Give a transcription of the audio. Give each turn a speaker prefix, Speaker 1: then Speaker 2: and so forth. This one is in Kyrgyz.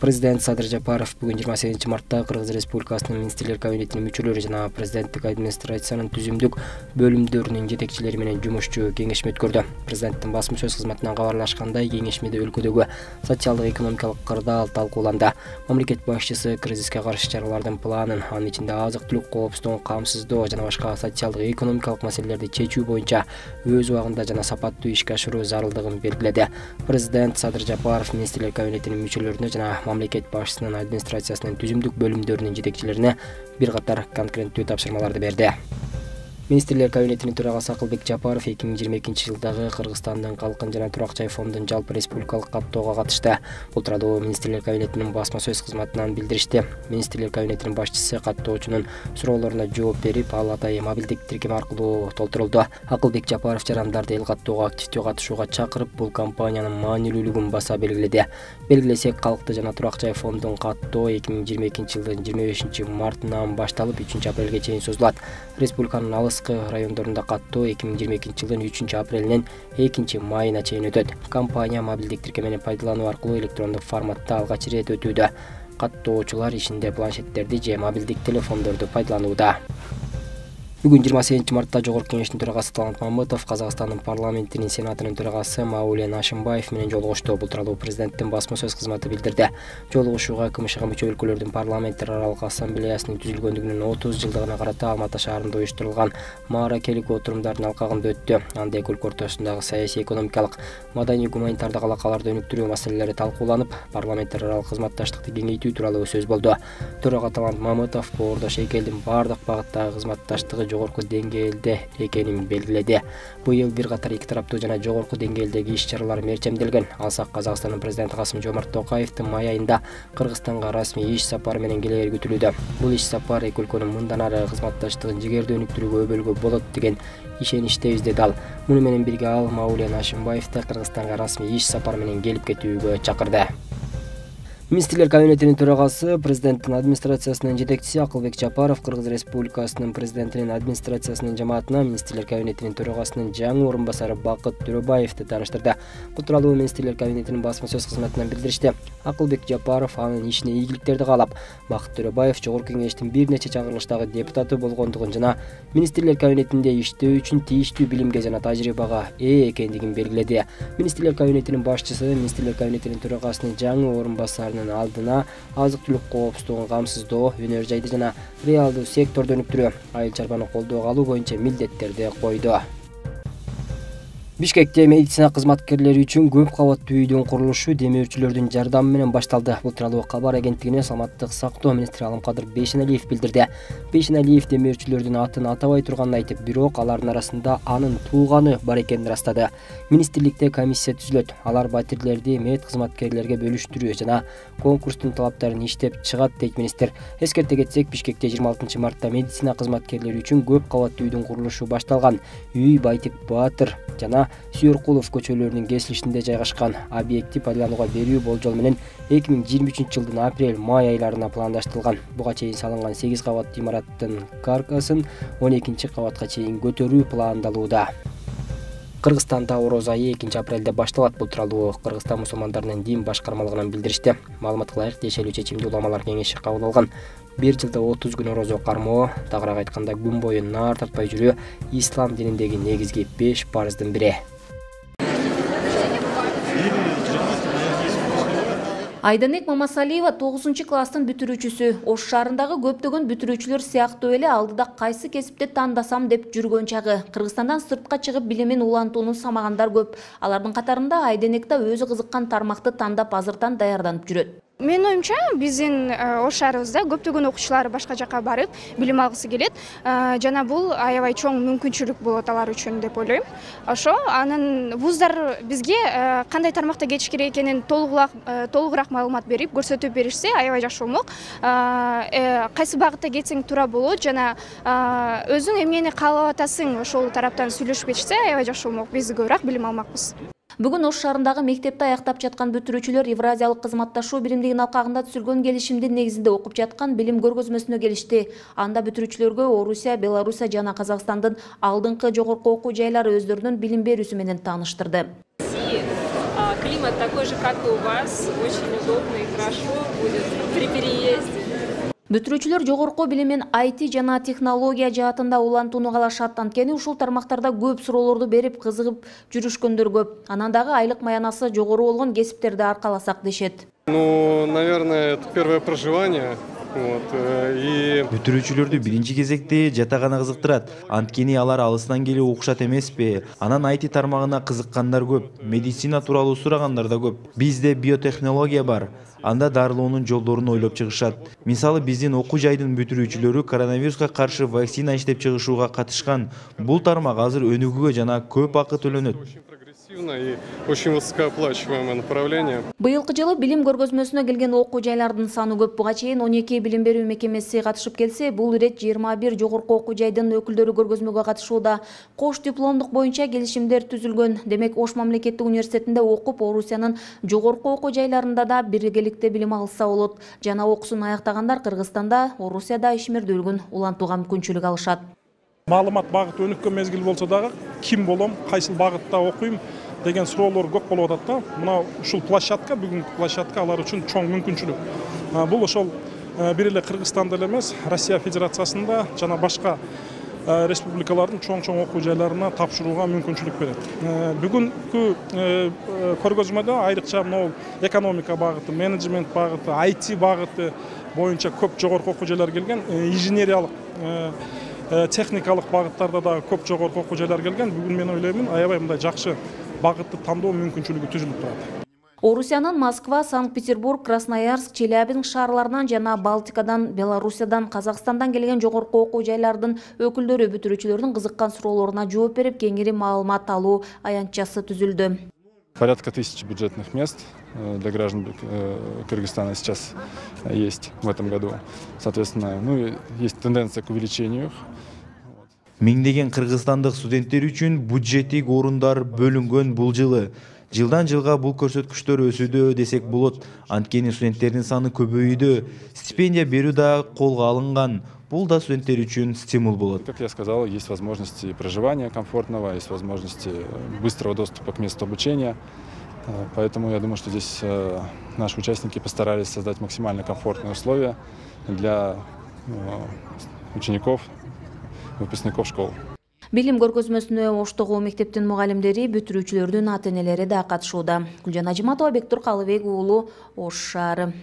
Speaker 1: Президент Садыр Жапаров бүгін 28 мартта Кыргыз Республикасынын министрлер кабинетинин мүчөлөрү жана президенттик администрациянын түзүмдүк бөлүмдөрүнүн жетекчилери менен жумушчу кеңешме өткөрдү. Президенттин басма сөз кызматынан кабарлашкандай, кеңешмеде өлкөдөгү социалдык экономикалык кырдаал талкууланды. Мамлекет башчысы кризиске каршы чаралардын планын, анын ичинде азык-түлүк коопсуздугун камсыздоо жана башка социалдык экономикалык маселелерди чечүү боюнча өз убагында жана сапаттуу ишке ашыруу зарылдыгын белгиледи. Президент Садыр Жапаров министрлер кабинетинин мүчөлөрүнө жана мамлекет башчысынын администрациясынын түзүмдүк бөлүмдөрүнүн жетекчилерине бир катар конкреттүү тапшырмаларды берди. Министрлер кабинетинин төрагасы Акылбек Жапаров 2022 жылдагы Кыргызстандын калкын жана турак жай фондунун жалпы республикалык каттоого катышты. Бул тууралуу министрлер кабинетинин басма сөз кызматынан билдиришти. Министрлер кабинетинин башчысы каттоочунун суроолоруна жооп берип, ал атайы мобилдик тиркем аркылуу толтурулду. Акылбек Жапаров жарандарды эл каттоого активдүү катышууга чакырып, бул компаниянын маанилүүлүгүн баса белгиледи. Белгилесек, калкты жана турак жай фондунун каттоо 2022 жылдын 25 мартынан башталып 3 апрелге чейин созулат. Республиканын алыскы райондорунда каттоо 2022 жылдын 3 апрелинен 2 майына чейин өтөт. Компания мобилдик тиркемени пайдалануу аркылуу электрондук форматта алгач ирет өтүүдө. Каттоочулар ишинде планшеттерди же мобилдик телефондорду пайдаланууда. Бүгүн 28 мартта Жогорку Кеңештин төрагасы Талант Мамытов Казакстандын парламентинин сенатынын төрагасы Маулен Ашимбаев менен жолугушту. Бул тууралуу президенттин басма сөз кызматы билдирди. Жолугушууга КМШга мүчө өлкөлөрдүн парламенттер аралык ассамблеясынын түзүлгөндүгүнүн 30 жылдыгына карата Алматы шаарында уюштурулган мааракелик отурумдардын алкагында өттү. Анда эки өлкө ортосундагы саясий, экономикалык, маданий, гуманитардык алакаларды өнүктүрүү маселелери талкууланып, парламенттер аралык кызматташтыкты кеңейтүү тууралуу сөз болду. Төрага Талант Мамытов боордош эки элдин бардык багыттагы кызматташтыгы жогорку деңгээлде экенин белгиледи. Быйыл бир катар эки тараптуу жана жогорку деңгээлдеги иш-чаралар мерчемделген. Алсак, Казакстандын президенти Касым-Жомарт Токаевдин май айында Кыргызстанга расмий иш сапары менен келери күтүлүүдө. Бул иш сапар эки өлкөнүн мындан ары кызматташтыгын жигердүү өнүктүрүүгө өбөлгө болот деген ишеничтебиз деди ал. Муну менен бирге ал Маулен Ашимбаевди Кыргызстанга расмий иш сапары менен келип кетүүгө чакырды. Министрлер кабинетинин төрагасы, президенттин администрациясынын жетекчиси Акылбек Жапаров Кыргыз Республикасынын президентинин администрациясынын жамаатына министрлер кабинетинин төрагасынын жаңы орун басары Бакыт Төрөбаевди тааныштырды. Бул тууралуу министрлер кабинетинин басма сөз кызматынан билдиришти. Акылбек Жапаров анын ишине ийгиликтерди каалап, Бакыт Төрөбаев Жогорку Кеңештин бир нече чагырылыштагы депутаты болгондугун жана министрлер кабинетинде иштөө үчүн тийиштүү билимге жана тажрыйбага ээ экендигин белгиледи. Министрлер кабинетинин башчысы министрлер кабинетинин төрагасынын жаңы орун басарынын алдына азык-түлүк коопсуздугун камсыздоо, өнөр жайды жана реалдуу секторду өнүктүрүү, айыл чарбаны колдоого алуу боюнча милдеттерди койду. Бишкекте медицина кызматкерлери үчүн көп кабаттуу үйдүн курулушу демөөрчүлөрдүн жардамы менен башталды. Бул тууралуу кабар агенттигине саламаттык сактоо министри Алымкадыр Бейшеналиев билдирди. Бейшеналиев демөөрчүлөрдүн атын атабай турганын айтып, бирок алардын арасында анын тууганы бар экенин ырастады. Министрликте комиссия түзүлөт. Алар батирлерди мед кызматкерлерге бөлүштүрүү жана конкурстун талаптарын иштеп чыгат, дейт министр. Эскерте кетсек, Бишкекте 26 мартта медицина кызматкерлери үчүн көп кабаттуу үйдүн курулушу башталган. Үй Байтик Баатыр жана Сүйөркулов көчөлөрүнүн кесилишинде жайгашкан. Объекти пайдаланууга берүү болжол менен 2023 жылдын апрель-май айларына пландаштырылган. Буга чейин салынган 8 кабаттуу имараттын каркасын 12 кабатка чейин көтөрүү пландалууда. Кыргызстанда Ороз айы 2 апрелде башталат. Бул тууралуу Кыргызстан мусулмандарынын дин башкармалыгынан билдиришти. Маалымат кылайык, тиешелүү чечимди уламалар кеңеши кабыл алган. Bir жылда 30 күн орозо кармоо, тагыраак айтканда күн бою наар тартпай жүрүү ислам дининдеги негизги 5 парыздын бири.
Speaker 2: Айданек Мамасалиева 9-класстын бүтүрүүчүсү. Ош шаарындагы көптөгөн бүтүрүүчүлөр сыяктуу эле алдыда кайсы кесипти тандасам деп жүргөн чагы. Кыргызстандан сыртка чыгып билимин улантууну самагандар көп. Алардын катарында Айданек да өзү кызыккан тармакты тандап азыртан даярданып жүрөт.
Speaker 3: Менин оюмча, биздин Ош шаарыбызда көптөгөн окуучулар башка жакка барып, билим алгысы келет. Жана бул аябай чоң мүмкүнчүлүк болот алар үчүн деп ойлойм. Ошо анын вуздар бизге кандай тармакта кетиш керек экенин толугураак маалымат берип, көрсөтүп беришсе аябай жакшы болмок. Кайсы багытта кетсең туура болот жана өзүң эмнени каалап атасың, ошол тараптан сүйлөшүп кетишсе аябай жакшы болмок. Биз көбүрөөк билим алмакпыз.
Speaker 2: Бүгүн Ош шаарындагы мектепти аяктап жаткан бүтүрүүчүлөр Евразиялык кызматташуу биримдигинин алкагында түзүлгөн келишимдин негизинде окуп жаткан билим көргөзмөсүнө келишти. Анда бүтүрүүчүлөргө Орусия, Белоруссия жана Казакстандын алдыңкы жогорку окуу жайлары өздөрүнүн билим берүүсү менен тааныштырды.
Speaker 4: климат такой же, как и у вас, очень удобно и хорошо будет при переезде.
Speaker 2: Бүтүрүүчүлөр жогорку билим менен IT жана технология жаатында улантууну каалашат. Анткени ушул тармактарда көп суроолорду берип кызыгып жүрүшкөндөр көп. Анан дагы айлык маянасы жогору болгон кесиптерди аркаласак дешет.
Speaker 5: Ну, наверное, это первое проживание.
Speaker 6: Бүтүрүүчүлөрдү биринчи кезекте жатагана кызыктырат. Анткени алар алыстан келип окушат эмеспи. Анан IT тармагына кызыккандар көп, медицина тууралуу сурагандар да көп. Бизде биотехнология бар. Анда дарылоонун жолдорун ойлоп чыгышат. Мисалы биздин окуу жайдын бүтүрүүчүлөрү коронавируска каршы вакцина иштеп чыгышууга катышкан. Бул тармак азыр өнүгүүгө жана көп акы төлөнөт.
Speaker 5: И очень высокооплачиваемое направление.
Speaker 2: Быйылкы жылы билим көргөзмөсүнө келген окуу жайлардын саны көп. Буга чейин 12 билим берүү мекемеси катышып келсе, бул ирет 21 жогорку окуу жайдын өкүлдөрү көргөзмөгө катышууда. Кош дипломдук боюнча келишимдер түзүлгөн. Демек, Ош мамлекеттик университетинде окуп, Орусиянын жогорку окуу жайларында да биргеликте билим алса болот. Жана окуусун аяктагандар Кыргызстанда, Орусияда ишмердүүлүгүн улантууга мүмкүнчүлүк алышат.
Speaker 7: Маалымат багыты өнүккөн мезгил болсо дагы ким болом, кайсыл багытта окуйм деген суроолор көп болуп атат да. Мына ушул площадка, бүгүнкү площадка алар үчүн чоң мүмкүнчүлүк. Бул ошол бир эле Кыргызстанда эле эмес, Россия Федерациясында жана башка республикалардын чоң окуу жайларына тапшырууга мүмкүнчүлүк берет. Бүгүнкү көргөзмөдө айрыкча мына экономика багыты, менеджмент багыты, IT багыты боюнча көп жогорку окуу жайлар келген, инженериялык техникалык багыттарда да көп жогорку окуу жайлар келген. Бүгүн мен ойлоймун, аябай мындай жакшы багытты тандоо мүмкүнчүлүгү түзүлүп турат.
Speaker 2: Орусиянын Москва, Санкт-Петербург, Красноярск, Челябинск шаарларынан жана Балтикадан, Белоруссиядан, Казакстандан келген жогорку окуу жайлардын өкүлдөрү бүтүрүүчүлөрдүн кызыккан суроолоруна жооп берип, кеңири маалымат алуу аянтчасы түзүлдү.
Speaker 8: Порядка 1000 бюджетных мест для граждан Кыргызстана сейчас есть в этом году. Соответственно, есть тенденция к увеличению.
Speaker 6: Миңдеген кыргызстандык студенттер үчүн бюджеттик орундар бөлүнгөн бул жылы. Жылдан жылга бул көрсөткүчтөр өсүүдө десек болот. Анткени студенттердин саны көбөйдү. Стипендия берүү да колго алынган. Бул да студенттер үчүн стимул болот.
Speaker 8: Как я сказал, есть возможности проживания комфортного, есть возможности быстрого доступа к месту обучения. Поэтому я думаю, что здесь наши участники постарались создать максимально комфортные условия для учеников, выпускников школ.
Speaker 2: Билим көргөзмөсүнө Оштогу мектептин мугалимдери, бүтүрүүчүлөрдүн ата-энелери да катышууда. Гүлжан Ажиматова, Бектур Калыбек уулу, Ош шаары.